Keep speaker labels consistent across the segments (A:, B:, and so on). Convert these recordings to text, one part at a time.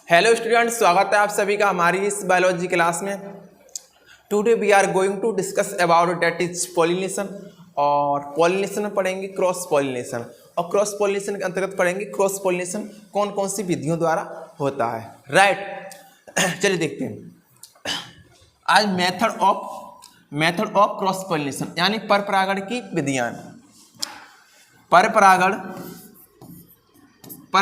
A: Hello students, स्वागत है आप सभी का हमारी इस बायोलॉजी क्लास में। Today we are going to discuss about that is pollination. और पॉलिनेशन में पढ़ेंगे क्रॉस पॉलिनेशन, और क्रॉस पॉलिनेशन के अंतर्गत पढ़ेंगे क्रॉस पॉलिनेशन कौन कौन सी विधियों द्वारा होता है। राइट, चलिए देखते हैं आज मेथड ऑफ क्रॉस पॉलिनेशन यानी पर परागण की विधियां। पर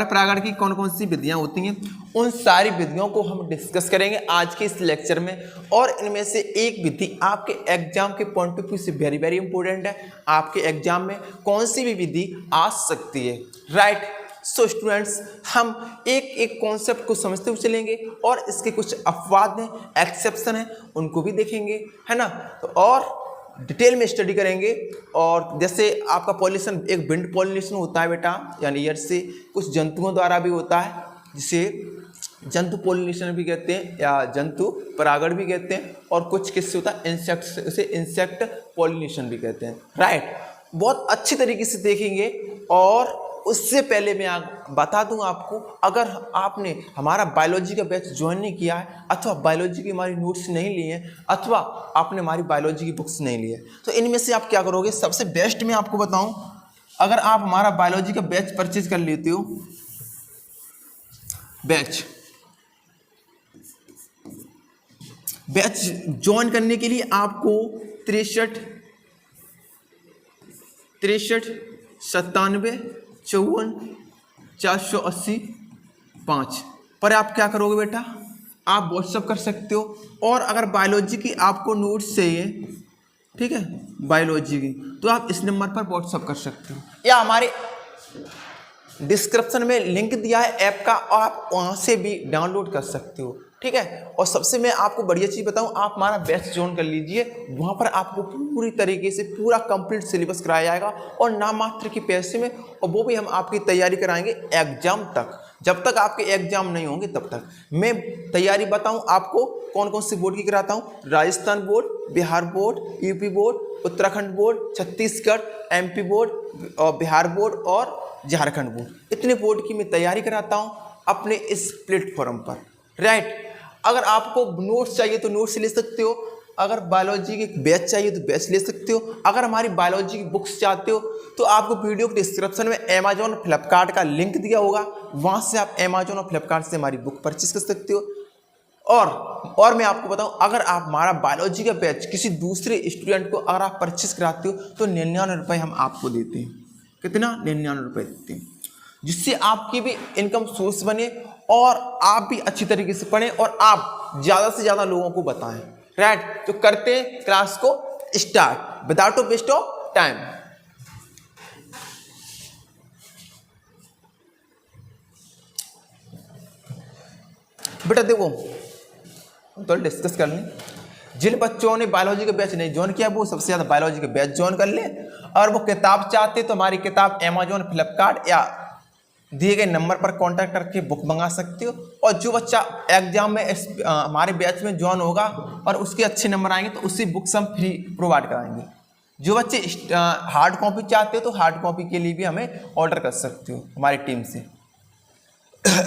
A: परागण की कौन कौन सी विधियां होती हैं, उन सारी विधियों को हम डिस्कस करेंगे आज के इस लेक्चर में। और इनमें से एक विधि आपके एग्जाम के पॉइंट ऑफ व्यू से वेरी वेरी इंपॉर्टेंट है। आपके एग्जाम में कौन सी भी विधि आ सकती है। राइट, सो स्टूडेंट्स, हम एक एक कॉन्सेप्ट को समझते हुए चलेंगे और इसके कुछ अपवाद हैं, एक्सेप्शन हैं, उनको भी देखेंगे, है ना। तो और डिटेल में स्टडी करेंगे। और जैसे आपका पॉलिनेशन एक विंड पॉलिनेशन होता है बेटा, यानी एयर से, कुछ जंतुओं द्वारा भी होता है जिसे जंतु पॉलिनेशन भी कहते हैं या जंतु परागण भी कहते हैं। और कुछ किससे होता है, इंसेक्ट से, उसे इंसेक्ट पॉलिनेशन भी कहते हैं। राइट, बहुत अच्छी तरीके से देखेंगे। और उससे पहले मैं बता दूं आपको, अगर आपने हमारा बायोलॉजी का बैच ज्वाइन नहीं किया है, अथवा बायोलॉजी की हमारी नोट्स नहीं लिए हैं, अथवा आपने हमारी बायोलॉजी की बुक्स नहीं ली है, तो इनमें से आप क्या करोगे। सबसे बेस्ट मैं आपको बताऊं, अगर आप हमारा बायोलॉजी का बैच परचेज कर लेते हो, बैच ज्वाइन करने के लिए आपको 63 97 54 480 5 पर आप क्या करोगे बेटा, आप व्हाट्सअप कर सकते हो। और अगर बायोलॉजी की आपको नोट्स चाहिए, ठीक है, बायोलॉजी की, तो आप इस नंबर पर व्हाट्सअप कर सकते हो, या हमारे डिस्क्रिप्शन में लिंक दिया है ऐप का, और आप वहाँ से भी डाउनलोड कर सकते हो, ठीक है। और सबसे मैं आपको बढ़िया चीज़ बताऊं, आप हमारा बैच ज्वाइन कर लीजिए, वहाँ पर आपको पूरी तरीके से पूरा कंप्लीट सिलेबस कराया जाएगा और नाम मात्र के पैसे में, और वो भी हम आपकी तैयारी कराएंगे एग्जाम तक। जब तक आपके एग्जाम नहीं होंगे तब तक मैं तैयारी बताऊं आपको कौन कौन से बोर्ड की कराता हूं। Rajasthan board, Bihar board, UP board, Uttarakhand board, Chhattisgarh, MP board और बिहार बोर्ड और झारखंड बोर्ड, इतने बोर्ड की मैं तैयारी कराता हूं अपने इस प्लेटफॉर्म पर। राइट, अगर आपको नोट्स चाहिए तो नोट्स ले सकते हो, अगर बायोलॉजी की बैच चाहिए तो बैच ले सकते हो, अगर हमारी बायोलॉजी की बुक्स चाहते हो तो आपको वीडियो के डिस्क्रिप्शन में अमेजॉन और फ्लिपकार्ट का लिंक दिया होगा, वहाँ से आप अमेजॉन और फ्लिपकार्ट से हमारी बुक परचेज कर सकते हो। और मैं आपको बताऊं, अगर आप हमारा बायोलॉजी का बैच किसी दूसरे स्टूडेंट को अगर आप परचेज कराते हो तो 99 रुपये हम आपको देते हैं। कितना? 99 रुपये देते हैं, जिससे आपकी भी इनकम सोर्स बने और आप भी अच्छी तरीके से पढ़ें और आप ज़्यादा से ज़्यादा लोगों को बताएं। राइट, तो करते हैं क्लास को start without waste of time. बेटा देखो, तो डिस्कस कर लें, जिन बच्चों ने बायोलॉजी का बैच नहीं ज्वाइन किया वो सबसे ज़्यादा बायोलॉजी का बैच ज्वाइन कर ले। और वो किताब चाहते तो हमारी किताब अमेजॉन, फ्लिपकार्ट या दिए गए नंबर पर कांटेक्ट करके बुक मंगा सकते हो। और जो बच्चा एग्जाम में हमारे बैच में ज्वाइन होगा और उसके अच्छे नंबर आएंगे तो उसी बुक्स हम फ्री प्रोवाइड कराएंगे। जो बच्चे हार्ड कॉपी चाहते हो तो हार्ड कॉपी के लिए भी हमें ऑर्डर कर सकते हो हमारी टीम से।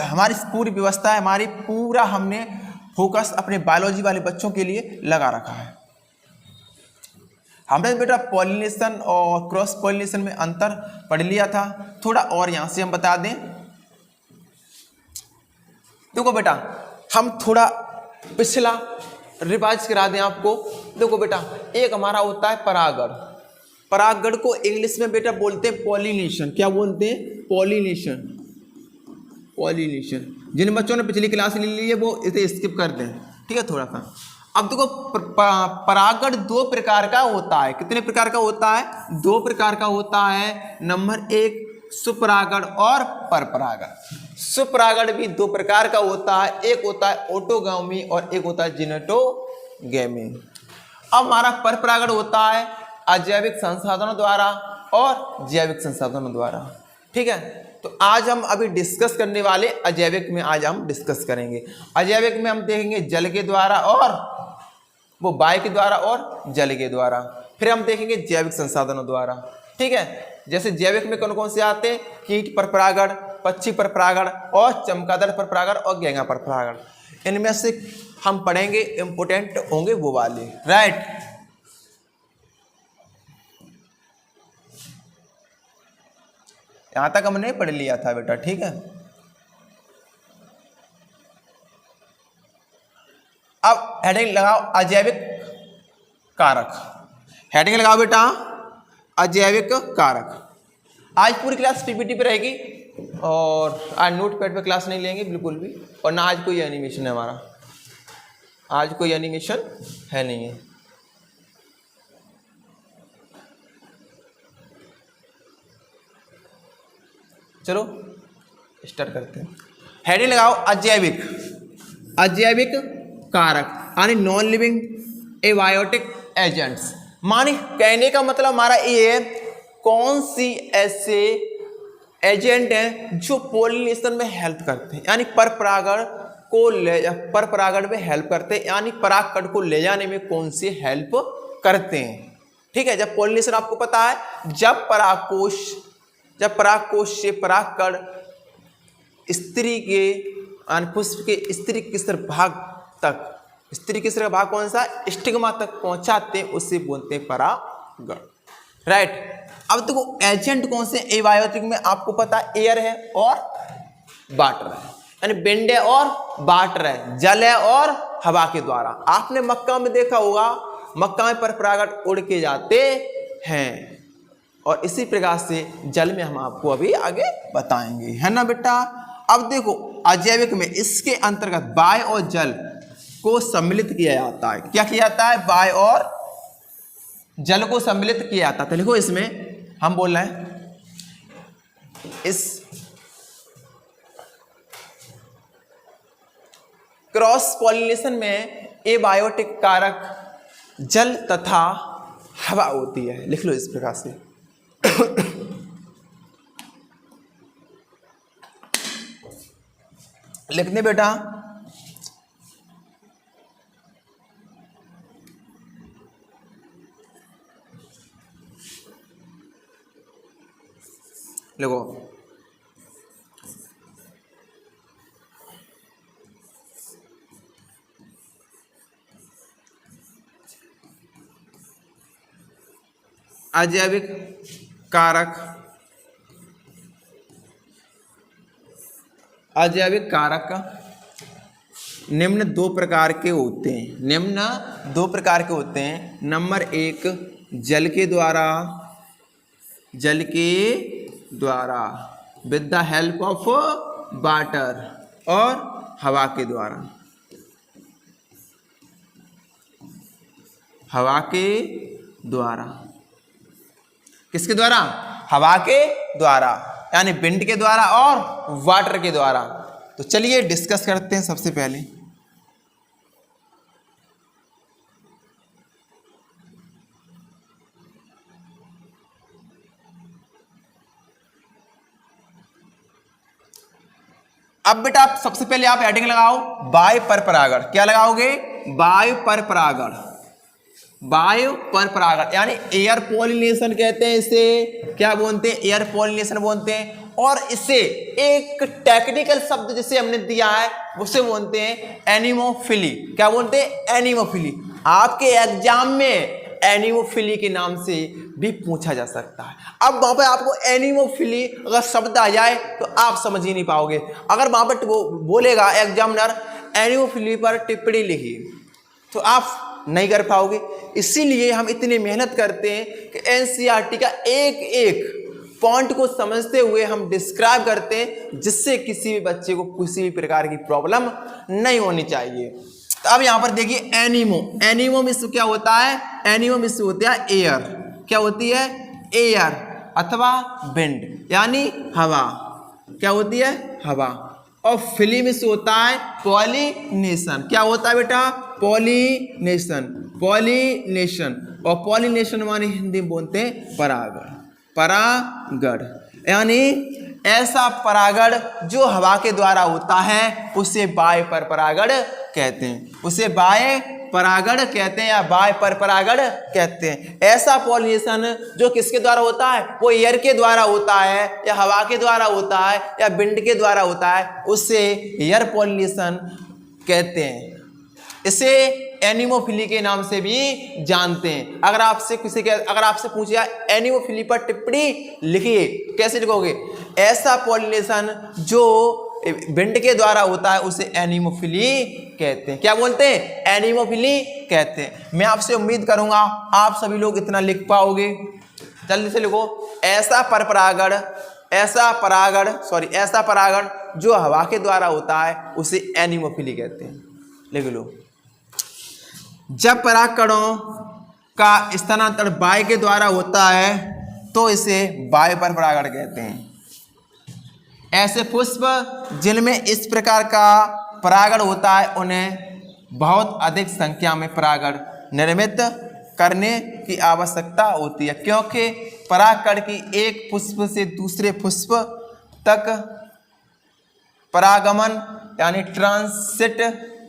A: हमारी पूरी व्यवस्था है, हमारी पूरा हमने फोकस अपने बायोलॉजी वाले बच्चों के लिए लगा रखा है। हमने बेटा पॉलिनेशन और क्रॉस पॉलिनेशन में अंतर पढ़ लिया था, थोड़ा और यहाँ से हम बता दें। देखो बेटा, हम थोड़ा पिछला रिवाइज करा दें आपको। देखो बेटा, एक हमारा होता है परागण। परागण को इंग्लिश में बेटा बोलते हैं पॉलिनेशन। क्या बोलते हैं? पॉलिनेशन। जिन बच्चों ने पिछली क्लास ले ली है वो इसे स्किप कर दें, ठीक है, थोड़ा सा। अब देखो, परागण दो प्रकार का होता है। कितने प्रकार का होता है? दो प्रकार का होता है। नंबर 1 सुपरागण और परपरागण। सुपरागण भी दो प्रकार का होता है, एक होता है ऑटोगामी और एक होता है जिनेटोगैमी। अब हमारा परपरागण होता है अजैविक संसाधनों द्वारा और जैविक संसाधनों द्वारा, ठीक है। तो आज हम अभी डिस्कस करने वाले अजैविक में आज हम डिस्कस करेंगे। अजैविक में हम देखेंगे जल के द्वारा और वो वायु के द्वारा और जल के द्वारा। फिर हम देखेंगे जैविक संसाधनों द्वारा, ठीक है। जैसे जैविक में कौन कौन से आते हैं? कीट परपरागण, पक्षी पर परागण और चमगादड़ पर परागण और गेंगा पर परागण, इनमें से हम पढ़ेंगे इंपोर्टेंट होंगे वो वाले, राइट। यहां तक हमने पढ़ लिया था बेटा, ठीक है। अब हेडिंग लगाओ अजैविक कारक, हेडिंग लगाओ बेटा अजैविक कारक। आज पूरी क्लास पीपीटी पे रहेगी और आज नोटपैड पे क्लास नहीं लेंगे बिल्कुल भी, और ना आज कोई एनिमेशन है हमारा, आज कोई एनिमेशन है नहीं है। चलो स्टार्ट करते हैं। हेडिंग लगाओ अजैविक, अजैविक कारक यानी नॉन लिविंग एबायोटिक एजेंट्स। माने कहने का मतलब हमारा ये है, कौन सी ऐसे एजेंट हैं जो पोलिनेशन में हेल्प करते हैं, यानी पर परागण में हेल्प करते हैं, यानी परागकण को ले जाने में कौन सी हेल्प करते हैं। ठीक है, जब पोलिनेशन आपको पता है, जब परागकोश से परागकण स्त्री के पुष्प के स्त्री केसर भाग तक, स्त्री केसर भाग कौन सा, स्टिग्मा तक पहुंचाते हैं, उसे बोलते हैं परागण, राइट। अब देखो एजेंट कौन से एबायोटिक में आपको पता है, एयर है और वाटर है, यानी विंड है और वाटर है, जल है और हवा के द्वारा। आपने मक्का में देखा होगा, मक्का में पर परागण उड़ के जाते हैं, और इसी प्रकार से जल में हम आपको अभी आगे बताएंगे, है ना बेटा। अब देखो अजैविक में इसके अंतर्गत वायु और जल को सम्मिलित किया जाता है। क्या किया जाता है, वायु और जल को सम्मिलित किया जाता है। तो लिखो इसमें हम बोल रहे हैं, इस क्रॉस पॉलिनेशन में एबायोटिक कारक जल तथा हवा होती है। लिख लो इस प्रकार से। लिखने बेटा, देखो अजैविक कारक, अजैविक कारक निम्न दो प्रकार के होते हैं, निम्न दो प्रकार के होते हैं। नंबर एक, जल के द्वारा, जल के द्वारा with the help of water, और हवा के द्वारा, हवा के द्वारा। किसके द्वारा, हवा के द्वारा, यानी विंड के द्वारा और वाटर के द्वारा। तो चलिए डिस्कस करते हैं। सबसे पहले अब बेटा सबसे पहले आप हेडिंग लगाओ वायु पर परागण। क्या लगाओगे, वायु पर परागण, वायु पर परागण यानी एयर पॉलिनेशन कहते हैं इसे। क्या बोलते हैं, एयर पॉलिनेशन बोलते हैं। और इसे एक टेक्निकल शब्द जिसे हमने दिया है उसे बोलते हैं एनिमोफिली। क्या बोलते हैं, एनिमोफिली। आपके एग्जाम में एनिमोफिली के नाम से भी पूछा जा सकता है। अब वहां पर आपको एनिमोफिली अगर शब्द आ जाए तो आप समझ ही नहीं पाओगे। अगर वहां पर वो बोलेगा एग्जामिनर एनिमोफिली पर टिप्पणी लिखिए तो आप नहीं कर पाओगे। इसीलिए हम इतनी मेहनत करते हैं कि एनसीईआरटी का एक एक पॉइंट को समझते हुए हम डिस्क्राइब करते हैं, जिससे किसी भी बच्चे को किसी भी प्रकार की प्रॉब्लम नहीं होनी चाहिए। तो अब यहां पर देखिए एनिमो, एनिमो में क्या होता है, एनिमो में होता है एयर। क्या होती है, एयर अथवा विंड यानी हवा। क्या होती है, हवा। और फिली में होता है पॉलिनेशन। क्या होता है बेटा, पॉलिनेशन, पॉलिनेशन। और पॉलिनेशन माने हिंदी में बोलते हैं परागण, परागण। यानी ऐसा परागण जो हवा के द्वारा होता है उसे बाह्य पर परागण कहते हैं, उसे बाह्य परागण कहते हैं या बाह्य पर परागण कहते हैं। ऐसा पॉलिनेशन जो किसके द्वारा होता है, वो एयर के द्वारा होता है या हवा के द्वारा होता है या विंड के द्वारा होता है, उसे एयर पॉलिनेशन कहते हैं। इसे एनिमोफिली के नाम से भी जानते हैं। अगर आपसे पूछ जाए एनिमोफिली पर टिप्पणी लिखिए, कैसे लिखोगे? ऐसा पॉलिनेशन जो विंड के द्वारा होता है उसे एनिमोफिली कहते हैं। क्या बोलते हैं? एनिमोफिली कहते हैं। मैं आपसे उम्मीद करूंगा आप सभी लोग इतना लिख पाओगे। जल्दी से लिखो, ऐसा परागण जो हवा के द्वारा होता है उसे एनिमोफिली कहते हैं। लिख लो। जब परागकणों का स्थानांतरण वायु के द्वारा होता है तो इसे वायु पर परागण कहते हैं। ऐसे पुष्प जिनमें इस प्रकार का परागण होता है उन्हें बहुत अधिक संख्या में परागण निर्मित करने की आवश्यकता होती है, क्योंकि परागकण की एक पुष्प से दूसरे पुष्प तक परागमन यानी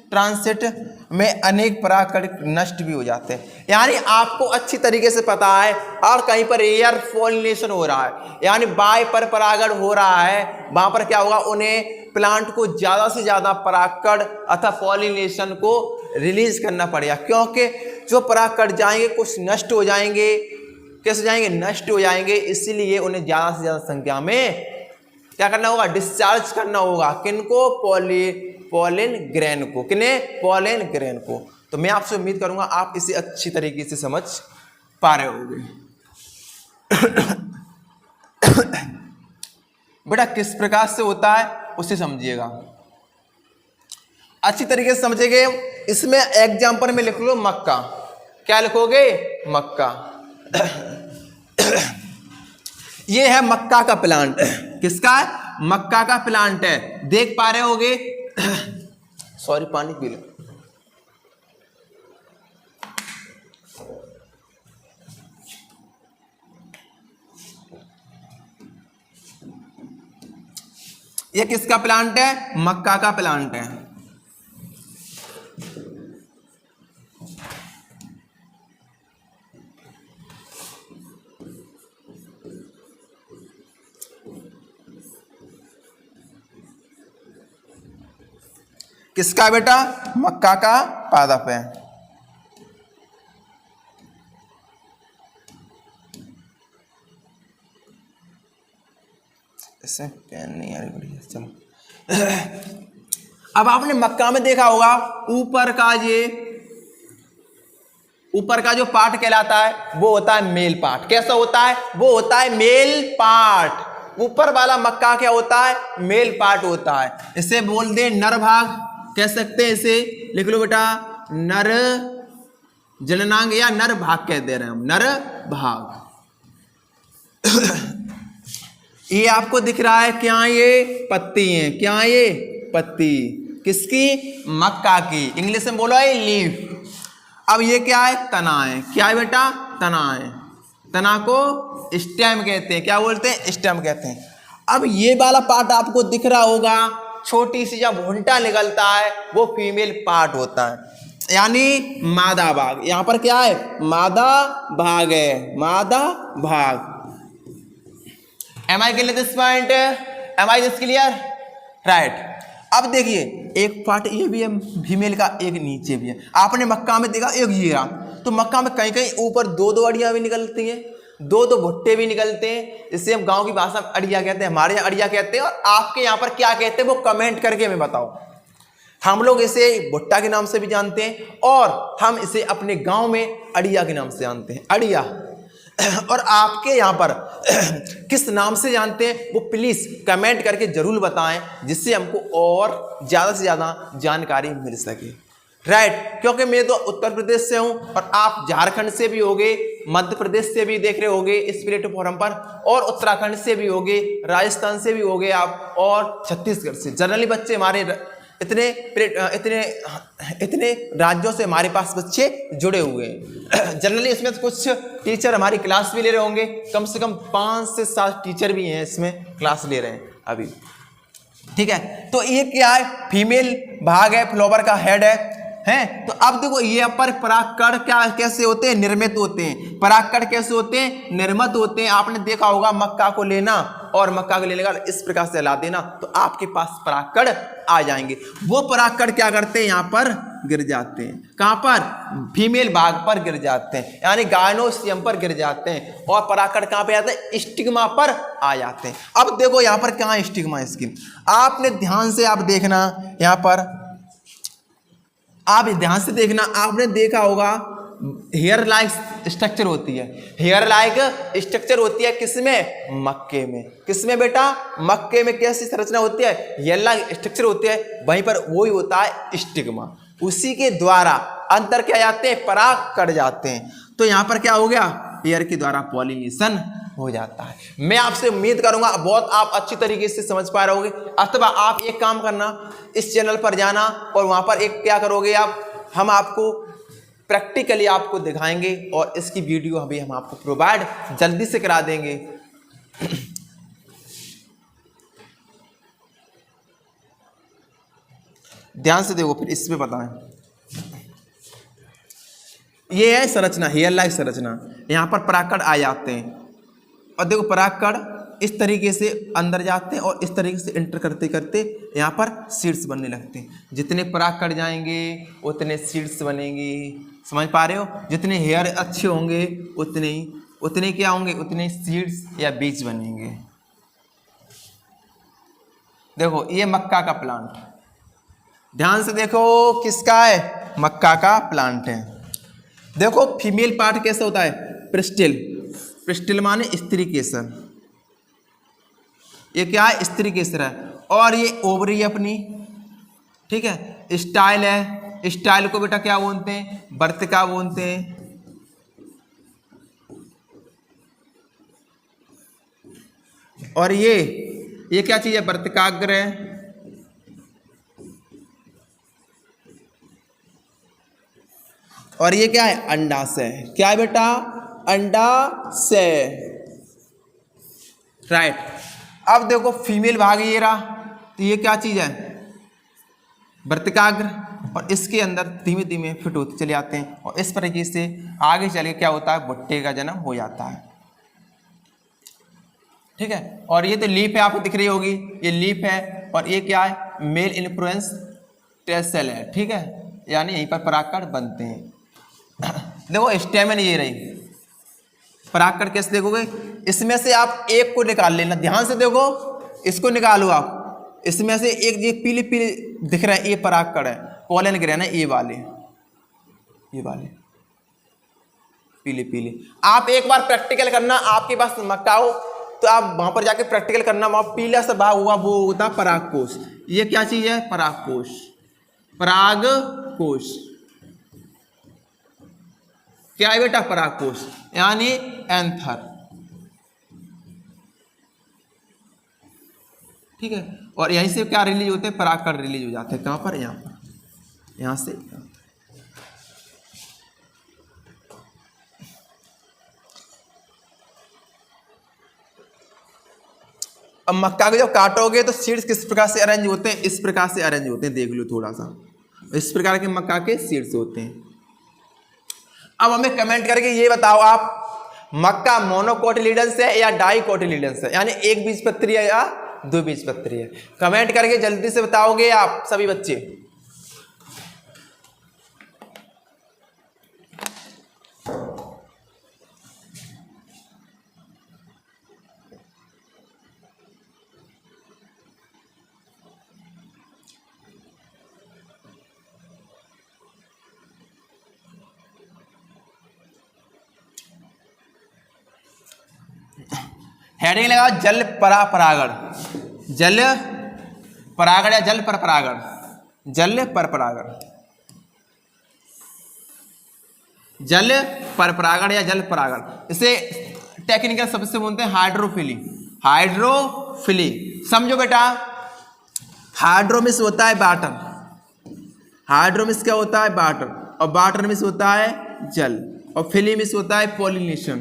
A: ट्रांसिट में अनेक परागकण नष्ट भी हो जाते हैं। यानी आपको अच्छी तरीके से पता है, और कहीं पर एयर पॉलिनेशन हो रहा है यानी बाह्य पर परागण हो रहा है, वहां पर क्या होगा, उन्हें प्लांट को ज्यादा से ज्यादा परागकण अथवा पॉलिनेशन को रिलीज करना पड़ेगा, क्योंकि जो परागकण जाएंगे कुछ नष्ट हो जाएंगे। कैसे जाएंगे? नष्ट हो जाएंगे। इसीलिए उन्हें ज्यादा से ज्यादा संख्या में क्या करना होगा? डिस्चार्ज करना होगा। किनको? पॉलन ग्रेन को। किन्हें? पॉलन ग्रेन को। तो मैं आपसे उम्मीद करूंगा आप इसे अच्छी तरीके से समझ पा रहे होंगे। बेटा किस प्रकार से होता है उसे समझिएगा, अच्छी तरीके से समझेंगे। इसमें एग्जाम्पल में लिख लो मक्का। क्या लिखोगे? मक्का। ये है मक्का का प्लांट। किसका? मक्का का प्लांट है। देख पा रहे होगे। सॉरी, पानी पी लो। ये किसका प्लांट है? मक्का का प्लांट है। किसका बेटा? मक्का का पादप है। इससे पेन नहीं आ रही, बढ़िया। चलो, अब आपने मक्का में देखा होगा ऊपर का जो पार्ट कहलाता है वो होता है मेल पार्ट। कैसा होता है? वो होता है मेल पार्ट। ऊपर वाला मक्का क्या होता है? मेल पार्ट होता है। इसे बोल दे नर भाग, कह सकते हैं। इसे लिख लो बेटा, नर जननांग या नर भाग कह दे रहे हैं हम, नर भाग। ये आपको दिख रहा है क्या? ये पत्ती है। क्या? ये पत्ती किसकी? मक्का की। इंग्लिश में बोलो है लीफ। अब ये क्या है? तना है। क्या है बेटा? तना है। तना को स्टेम कहते हैं। क्या बोलते हैं? स्टेम कहते हैं। अब ये वाला पार्ट आपको दिख रहा होगा, छोटी सी जब भुंटा निकलता है वो फीमेल पार्ट होता है, यानी मादा भाग। यहां पर क्या है? मादा भाग है। मादा भाग। Am I clear this point? Am I this clear? Right. अब देखिए एक पार्ट ये भी है फीमेल का, एक नीचे भी है। आपने मक्का में देखा एक ये रहा, तो मक्का में कहीं कहीं ऊपर दो अड़ियां भी निकलती हैं, दो भुट्टे भी निकलते हैं। इससे हम गांव की भाषा में अड़िया कहते हैं, हमारे यहाँ अड़िया कहते हैं। और आपके यहाँ पर क्या कहते हैं वो कमेंट करके हमें बताओ। हम लोग इसे भुट्टा के नाम से भी जानते हैं और हम इसे अपने गांव में अड़िया के नाम से जानते हैं, अड़िया। और आपके यहाँ पर किस नाम से जानते हैं वो प्लीज कमेंट करके जरूर बताएं, जिससे हमको और ज्यादा से ज्यादा जानकारी मिल सके। राइट, क्योंकि मैं तो उत्तर प्रदेश से हूं और आप झारखंड से भी होगे, मध्य प्रदेश से भी देख रहे होगे इस प्लेटफॉर्म पर, और उत्तराखंड से भी होगे, राजस्थान से भी होगे आप, और छत्तीसगढ़ से। जनरली बच्चे हमारे इतने राज्यों से हमारे पास बच्चे जुड़े हुए हैं। जनरली इसमें तो कुछ टीचर हमारी क्लास भी ले रहे होंगे, कम से कम 5 से 7 टीचर भी हैं इसमें क्लास ले रहे हैं अभी, ठीक है। तो ये क्या है, फीमेल भाग है, फ्लावर का हेड है। तो अब देखो ये पर परागकण क्या कैसे होते हैं, निर्मित होते हैं। परागकण कैसे होते हैं, निर्मित होते हैं। आपने देखा होगा मक्का को लेना और मक्का को लेने का इस प्रकार से हिला देना तो आपके पास परागकण आ जाएंगे। वो परागकण क्या करते हैं, यहाँ पर गिर जाते हैं। कहां पर, फीमेल भाग पर गिर जाते हैं, यानी गायनोसियम पर गिर जाते हैं। और परागकण कहां पे आते हैं, स्टिग्मा पर आ जाते हैं। अब देखो यहाँ पर कहां स्टिग्मा स्किन, आपने ध्यान से आप देखना, यहाँ पर आप ध्यान से देखना, आपने देखा होगा हेयर लाइक स्ट्रक्चर होती है। हेयर लाइक स्ट्रक्चर होती है किसमें, मक्के में। किसमें बेटा, मक्के में कैसी संरचना होती है, हेयर लाइक स्ट्रक्चर होती है। वहीं पर वही होता है स्टिग्मा, उसी के द्वारा अंतर क्या जाते हैं, पराग कट जाते हैं। तो यहाँ पर क्या हो गया, हेयर के द्वारा पॉलिनेशन हो जाता है। मैं आपसे उम्मीद करूंगा बहुत आप अच्छी तरीके से समझ पा रहे होगे। अथवा आप एक काम करना, इस चैनल पर जाना और वहां पर एक क्या करोगे आप, हम आपको प्रैक्टिकली आपको दिखाएंगे और इसकी वीडियो अभी हम आपको प्रोवाइड जल्दी से करा देंगे। ध्यान से देखो फिर इसमें बताएं। ये है संरचना, हेयर लाइक संरचना। यहां पर परागकण आ जाते हैं और देखो परागकण इस तरीके से अंदर जाते हैं और इस तरीके से इंटर करते करते यहाँ पर सीड्स बनने लगते हैं। जितने परागकण जाएंगे उतने सीड्स बनेंगे, समझ पा रहे हो। जितने हेयर अच्छे होंगे उतने क्या होंगे, उतने सीड्स या बीज बनेंगे। देखो ये मक्का का प्लांट, ध्यान से देखो किसका है, मक्का का प्लांट है। देखो फीमेल पार्ट कैसा होता है, प्रिस्टिल। प्रिस्टिल माने स्त्री केसर, ये क्या है, स्त्री केसर है। और ये ओवरी अपनी, ठीक है। स्टाइल है, स्टाइल को बेटा क्या बोलते हैं, वर्तिका बोलते हैं। और ये क्या चीज है, वर्तिकाग्र है। और ये क्या है, अंडाशय। क्या है बेटा, अंडाशय, राइट। अब देखो फीमेल भाग ये रहा, तो ये क्या चीज है, वर्तिकाग्र। और इसके अंदर धीमे धीमे फिट होते चले जाते हैं और इस तरीके से आगे चल के क्या होता है, भुट्टे का जन्म हो जाता है, ठीक है। और ये तो लीफ है, आपको दिख रही होगी, ये लीफ है। और ये क्या है, मेल इन्फ्लुएंस टेसल है, ठीक है, यानी यहीं पर परागकण बनते हैं। देखो स्टेमन ये रही, परागकण कैसे देखोगे, इसमें से आप एक को निकाल लेना, ध्यान से देखो, इसको निकालो आप। इसमें से एक ये पीले पीले दिख रहे हैं, ये परागकण है, पोलन ग्रेन है, ये वाले पीले पीले। आप एक बार प्रैक्टिकल करना, आपके पास मक्का हो तो आप वहां पर जाके प्रैक्टिकल करना, वहां पीला सा भाग हुआ वो होता है परागकोश। ये क्या चीज है, परागकोश, परागकोश क्या है बेटा, परागकोश यानी एंथर, ठीक है। और यहीं से क्या रिलीज होते हैं, परागकण रिलीज हो जाते हैं। कहां पर, यहां पर, यहां से। अब मक्का को जब काटोगे तो सीड्स किस प्रकार से अरेंज होते हैं, इस प्रकार से अरेंज होते हैं, देख लो थोड़ा सा, इस प्रकार के मक्का के सीड्स होते हैं। अब हमें कमेंट करके ये बताओ आप, मक्का मोनोकोटिलिडन्स है या डाइकोटिलिडन्स है, यानी एक बीजपत्री है या दो बीजपत्री है। कमेंट करके जल्दी से बताओगे आप सभी बच्चे। हेडिंग लगाओ, जल परागण, जल परागण या जल पर परागण, जल पर परागण, जल पर परागण या जल परागण। इसे टेक्निकल शब्द से बोलते हैं हाइड्रोफिली, हाइड्रोफिली। समझो बेटा, हाइड्रो में से होता है वाटर, हाइड्रो मीन्स क्या होता है? वाटर, और वाटर मीन्स होता है जल, और फिली मीन्स होता है पॉलिनेशन,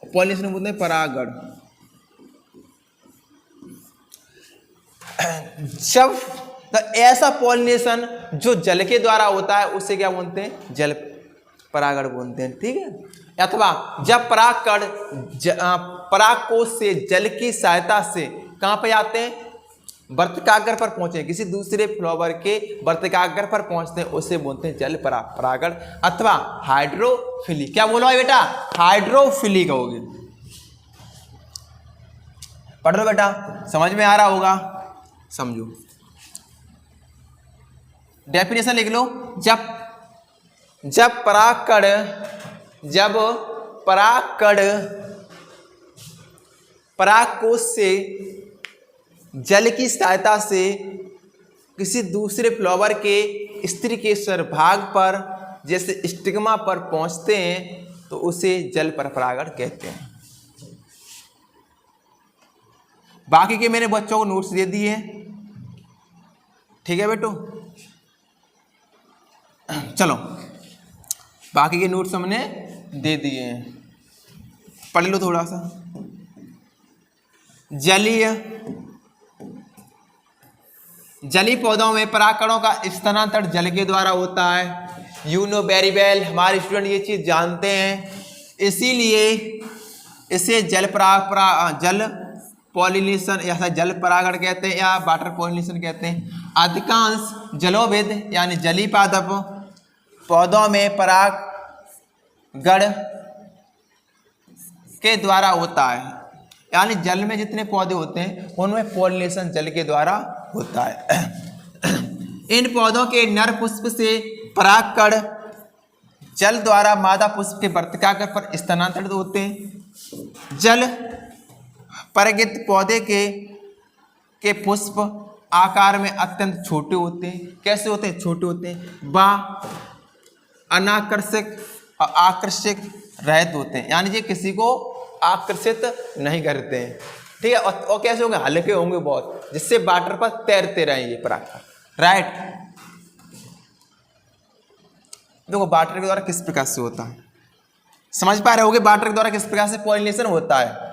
A: पॉलिनेशन बोलते हैं परागण। जब तो ऐसा पॉलिनेशन जो जल के द्वारा होता है उसे क्या बोलते हैं? जल परागण बोलते हैं, ठीक है। अथवा जब परागकोश से जल की सहायता से कहां पे आते हैं? वर्तिकाग्र पर पहुंचे, किसी दूसरे फ्लावर के वर्तिकाग्र पर पहुंचते हैं, उसे बोलते हैं जल परागण अथवा हाइड्रोफिली। क्या बोलो बेटा? हाइड्रोफिली कहोगे। पढ़ लो बेटा, समझ में आ रहा होगा, समझो। डेफिनेशन लिख लो। जब परागकोश से जल की सहायता से किसी दूसरे फ्लावर के स्त्री के सर्वभाग पर जैसे स्टिग्मा पर पहुंचते हैं तो उसे जल पर परागण कहते हैं। बाकी के मैंने बच्चों को नोट्स दे दिए, ठीक है बेटो। चलो, बाकी के नोट्स हमने दे दिए हैं, पढ़ लो थोड़ा सा। जलीय पौधों में परागकणों का स्थानांतरण जल के द्वारा होता है। यू नो वेरी वेल, हमारे स्टूडेंट ये चीज जानते हैं, इसीलिए इसे जल पॉलिनेशन या जल परागण कहते हैं या वाटर पॉलिनेशन कहते हैं। अधिकांश जलोभिद यानी जलीय पादप पौधों में परागण के द्वारा होता है, यानी जल में जितने पौधे होते हैं उनमें पॉलिनेशन जल के द्वारा होता है। इन पौधों के नर पुष्प से परागकण जल द्वारा मादा पुष्प के वर्तिकाग्र पर स्थानांतरित होते हैं। जल परागित पौधे के पुष्प आकार में अत्यंत छोटे होते हैं। कैसे होते हैं? छोटे होते हैं। व अनाकर्षक और आकर्षक रहित होते हैं, यानी ये किसी को आकर्षित नहीं करते हैं, ठीक है। और कैसे होंगे? हल्के होंगे बहुत, जिससे वाटर पर तैरते रहें ये परागकण, राइट। देखो वाटर के द्वारा किस प्रकार से होता है, समझ पा रहे होगे वाटर के द्वारा किस प्रकार से पॉलिनेशन होता है।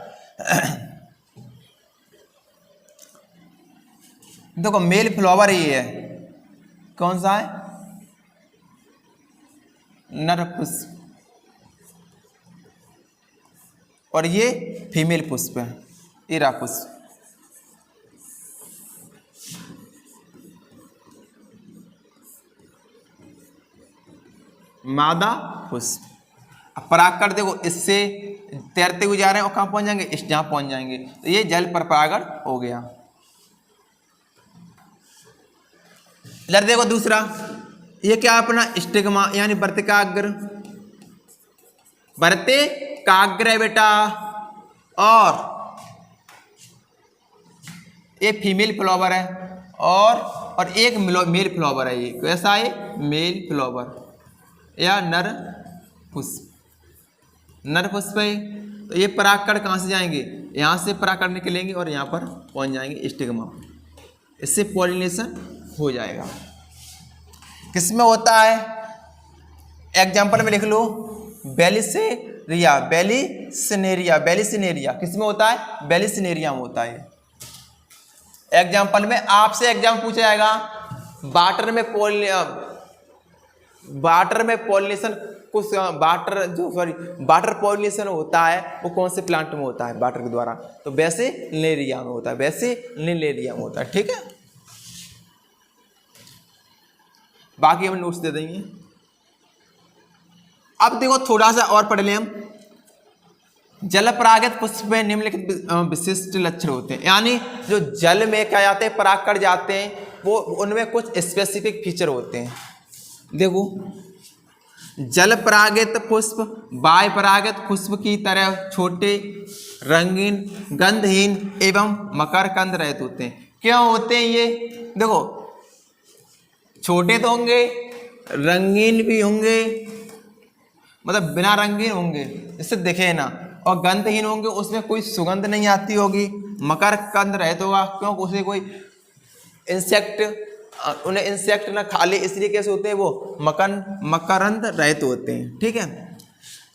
A: देखो मेल फ्लावर ये है, कौन सा है? नर पुष्प, और ये फीमेल पुष्प है, इरा पुष्प। मादा पुष्प। अब परागकण देखो इससे तैरते हुए जा रहे हैं और कहां पहुंच जाएंगे? इस जहां पहुंच जाएंगे, तो ये जल पर परागण हो गया। इधर देखो दूसरा, ये क्या अपना स्टिग्मा यानी वर्तिकाग्र, वर्तिकाग्र है बेटा, और ये फीमेल फ्लावर है और एक मेल फ्लावर है। ये कैसा है? मेल फ्लावर या नर पुष्प, नर पुष्प है। तो ये परागकण कहाँ से जाएंगे? यहाँ से परागकण निकलेंगे और यहाँ पर पहुँच जाएंगे स्टिग्मा, इससे पॉलिनेशन हो जाएगा। किसमें होता है? एग्जाम्पल में लिख लो, बेलिसेरिया, बेलिसिनेरिया किसमें होता है? बेलिसिनेरिया में होता है। एग्जाम्पल में आपसे एग्जाम पूछा जाएगा, वाटर में पॉलिनेशन कुछ वाटर पॉलिनेशन होता है वो कौन से प्लांट में होता है? वाटर के द्वारा, तो बेसिलिनेरिया में होता है, बेसिलिनेरिया में होता है, ठीक है। बाकी हम नोट्स दे देंगे। अब देखो थोड़ा सा और पढ़ लें हम। जल परागित पुष्प में निम्नलिखित विशिष्ट लक्षण होते हैं, यानी जो जल में क्या जाते हैं? परागकण जाते हैं, वो उनमें कुछ स्पेसिफिक फीचर होते हैं। देखो, जल परागित पुष्प वायु परागित पुष्प की तरह छोटे, रंगीन, गंधहीन एवं मकरकंद रहित होते हैं। क्यों होते हैं ये? देखो छोटे तो होंगे, रंगीन भी होंगे, मतलब बिना रंगीन होंगे, इससे दिखे ना, और गंधहीन होंगे उसमें कोई सुगंध नहीं आती होगी। मकर कंद रहित होगा क्योंकि उसे कोई इंसेक्ट उन्हें इंसेक्ट ना खा ले, इसलिए कैसे होते हैं वो मकरंद रहित होते हैं। ठीक है।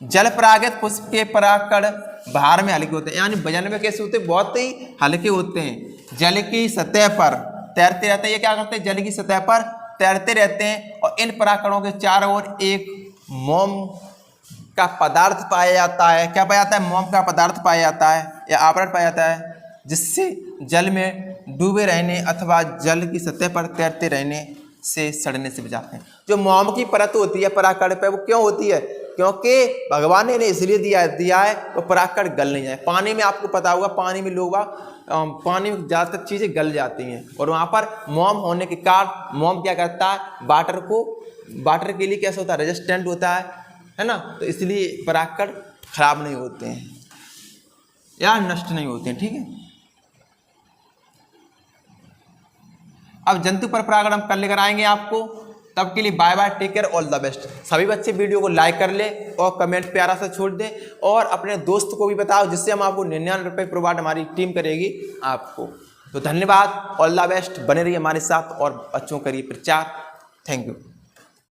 A: जल परागित पुष्प के परागकण बाहर में हल्के होते हैं, यानी वजन में कैसे होते हैं, बहुत ही हल्के होते हैं। जल की सतह पर तैरते रहते हैं। ये क्या करते हैं, जल की सतह पर तैरते रहते हैं और इन परागकणों के चारों ओर एक मोम का पदार्थ पाया जाता है। क्या पाया जाता है, मोम का पदार्थ पाया जाता है या आवरण पाया जाता है, जिससे जल में डूबे रहने अथवा जल की सतह पर तैरते रहने से सड़ने से बचाते हैं। जो मोम की परत होती है परागकण पे, वो क्यों होती है, क्योंकि भगवान ने इसलिए दिया है तो परागकण गल नहीं जाए। पानी में आपको पता होगा, पानी में लोग पानी में ज़्यादातर चीज़ें गल जाती हैं और वहाँ पर मोम होने के कारण मोम क्या करता है, वाटर के लिए कैसा होता है, रेजिस्टेंट होता है ना, तो इसलिए परागकण खराब नहीं होते हैं या नष्ट नहीं होते हैं। ठीक है। अब जंतु पर परागण हम कल लेकर आएंगे आपको। तब के लिए bye bye, take care, all the best. सभी बच्चे वीडियो को लाइक कर ले और कमेंट प्यारा सा छोड़ दें और अपने दोस्त को भी बताओ, जिससे हम आपको 99 रुपये प्रोवाइड हमारी टीम करेगी आपको। तो धन्यवाद, ऑल द बेस्ट, बने रहिए हमारे साथ और बच्चों करिए प्रचार। Thank you.